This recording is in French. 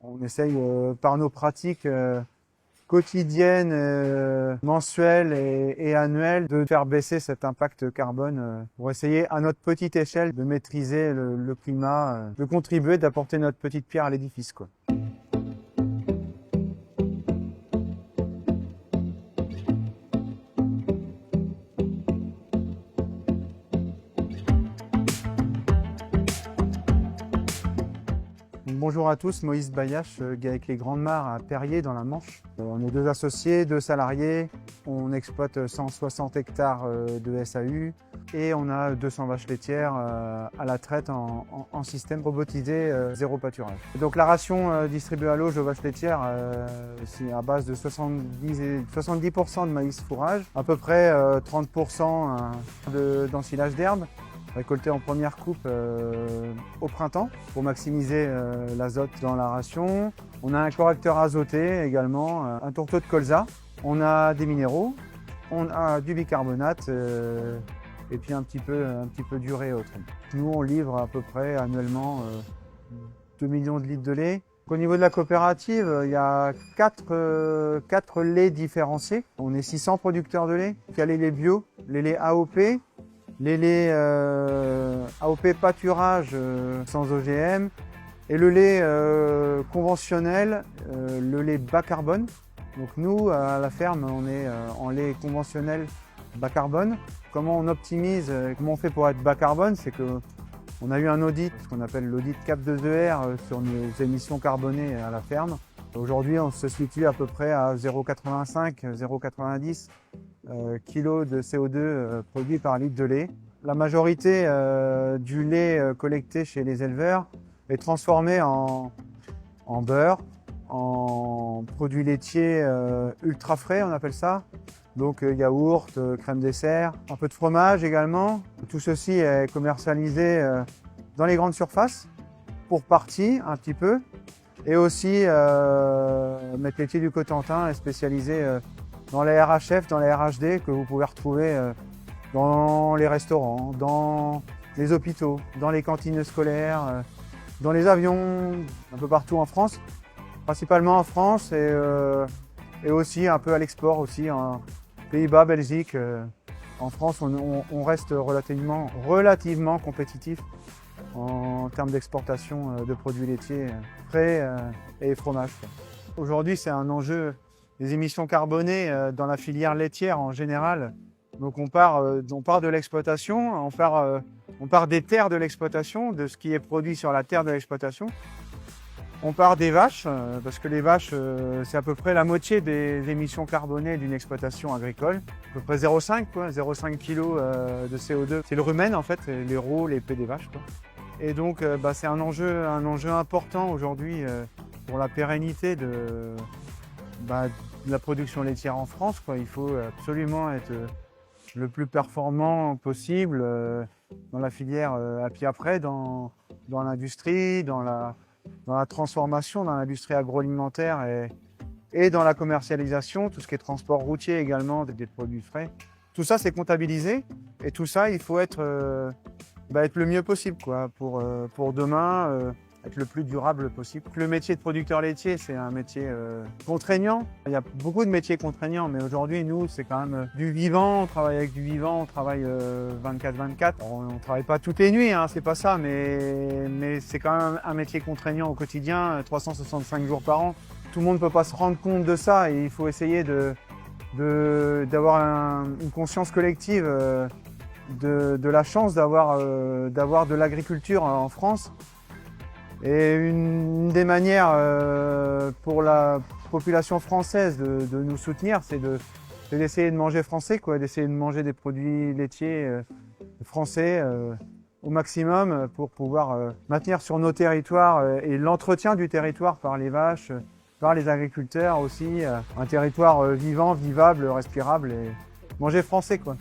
On essaye par nos pratiques quotidiennes, mensuelles et annuelles de faire baisser cet impact carbone pour essayer à notre petite échelle de maîtriser le climat, de contribuer, d'apporter notre petite pierre à l'édifice, quoi. Bonjour à tous, Moïse Bayache, avec les Grandes Mares à Perrier dans la Manche. On est 2 associés, 2 salariés, on exploite 160 hectares de SAU et on a 200 vaches laitières à la traite en système robotisé zéro pâturage. Donc la ration distribuée à l'auge aux vaches laitières, c'est à base de 70% de maïs fourrage, à peu près 30% d'ensilage d'herbe, récolté en première coupe au printemps pour maximiser l'azote dans la ration. On a un correcteur azoté également, un tourteau de colza. On a des minéraux, on a du bicarbonate et puis un petit peu d'urée autre. Nous, on livre à peu près annuellement 2 millions de litres de lait. Au niveau de la coopérative, il y a 4 laits différenciés. On est 600 producteurs de lait. Il y a les laits bio, les laits AOP, les laits AOP pâturage sans OGM et le lait conventionnel, le lait bas carbone. Donc nous, à la ferme, on est en lait conventionnel bas carbone. Comment on optimise, comment on fait pour être bas carbone, c'est qu'on a eu un audit, ce qu'on appelle l'audit CAP2ER sur nos émissions carbonées à la ferme. Aujourd'hui, on se situe à peu près à 0,85, 0,90 kg de CO2 produit par litre de lait. La majorité du lait collecté chez les éleveurs est transformé en beurre, en produits laitiers ultra frais, on appelle ça. Donc yaourt, crème dessert, un peu de fromage également. Tout ceci est commercialisé dans les grandes surfaces, pour partie un petit peu. Et aussi, Maître Laitier du Cotentin est spécialisé dans les RHF, dans les RHD que vous pouvez retrouver dans les restaurants, dans les hôpitaux, dans les cantines scolaires, dans les avions, un peu partout en France. Principalement en France et aussi un peu à l'export aussi, en Pays-Bas, Belgique. En France, on reste relativement compétitif en termes d'exportation de produits laitiers frais et fromage. Aujourd'hui, c'est un enjeu des émissions carbonées dans la filière laitière en général. Donc on part de l'exploitation, on part des terres de l'exploitation, de ce qui est produit sur la terre de l'exploitation. On part des vaches, parce que les vaches, c'est à peu près la moitié des émissions carbonées d'une exploitation agricole. À peu près 0,5 kg de CO2. C'est le rumen en fait, les rots, les pets des vaches, quoi. Et donc c'est un enjeu important aujourd'hui pour la pérennité de la production laitière en France, quoi. Il faut absolument être le plus performant possible dans la filière, et puis après dans l'industrie, dans la transformation, dans l'industrie agroalimentaire et dans la commercialisation, tout ce qui est transport routier également, des produits frais. Tout ça, c'est comptabilisé et tout ça, il faut être le mieux possible, quoi, pour demain, être le plus durable possible. Le métier de producteur laitier, c'est un métier contraignant. Il y a beaucoup de métiers contraignants, mais aujourd'hui, nous, c'est quand même du vivant. On travaille avec du vivant, on travaille 24/24. On ne travaille pas toutes les nuits, hein, c'est pas ça, mais c'est quand même un métier contraignant au quotidien, 365 jours par an. Tout le monde ne peut pas se rendre compte de ça et il faut essayer d'avoir une conscience collective de la chance d'avoir de l'agriculture en France. Et une des manières pour la population française de nous soutenir, c'est d'essayer de manger français, quoi, d'essayer de manger des produits laitiers français au maximum pour pouvoir maintenir sur nos territoires et l'entretien du territoire par les vaches, par les agriculteurs aussi, un territoire vivant, vivable, respirable et manger français, quoi.